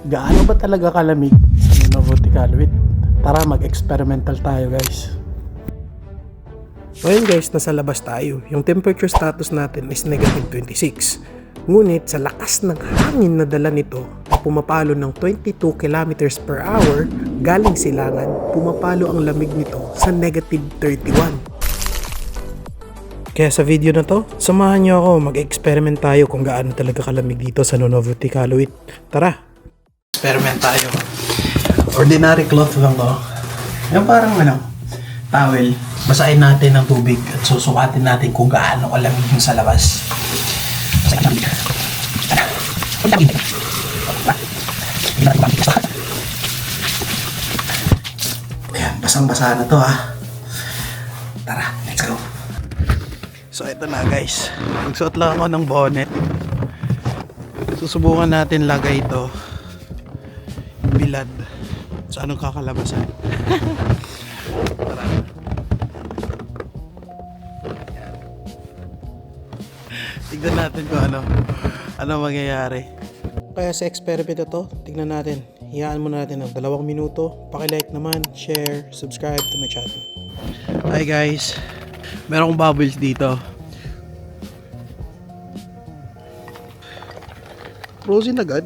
Gaano ba talaga kalamig sa Nunavut Iqaluit? Tara, mag-experimental tayo guys. Ngayon guys, nasa labas tayo. Yung temperature status natin is negative 26. Ngunit sa lakas ng hangin na dala nito, pumapalo ng 22 kilometers per hour galing silangan, pumapalo ang lamig nito sa negative 31. Kaya sa video na to, samahan nyo ako, mag-experiment tayo kung gaano talaga kalamig dito sa Nunavut Iqaluit. Tara! Experiment tayo. Ordinary cloth lang to. Yung parang towel. Basahin natin ng tubig at susukatin natin kung gaano kalamig yung sa labas. Ayan, basang-basa na to ha. Tara, let's go. So ito na guys, magsuot lang ako ng bonnet. Susubukan natin lagay ito bilad sa anong kakalabasan. Tara. Tignan natin kung ano mangyayari. Kaya sa experiment na to, tignan natin. Hiyaan muna natin ng 2 minuto. Paki-like naman, share, subscribe to my channel. Hi guys, meron akong bubbles dito. Frozen agad.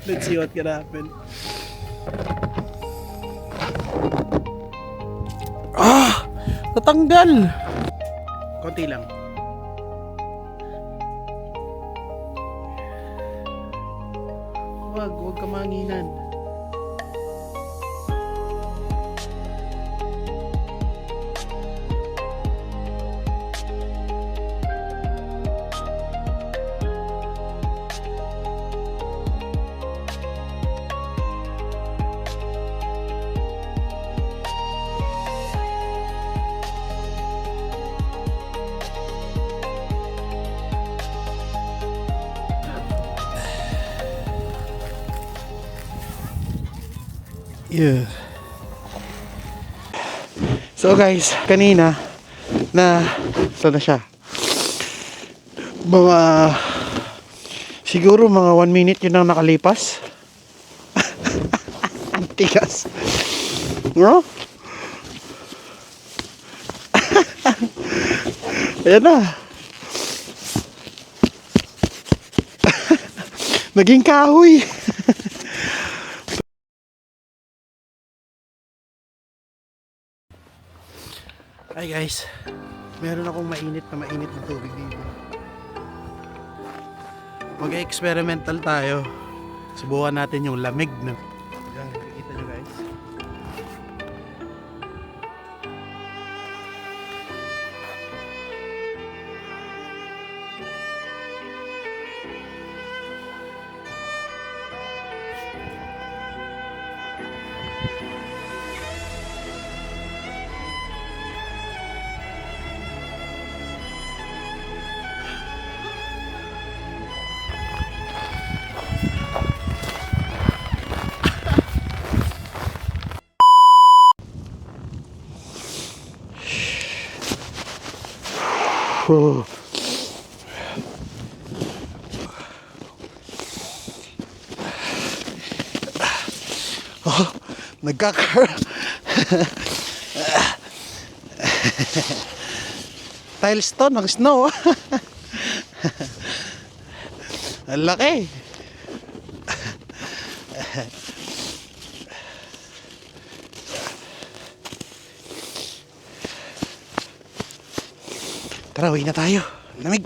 Let's see what can happen. Natanggal! Konti lang. Huwag ka manginan. Yeah. So guys, kanina saan na siya? Siguro mga 1 minute yun ang nakalipas. Antigas. No? Ayan na. Naging kahoy. Hi guys, meron akong mainit na tubig dito. Mag-experimental tayo. Subukan natin yung lamig na. Yan, nakikita nyo guys. Oh. Oh, tiles to ng snow. Ang laki. Tara, uwi na tayo. Lamig.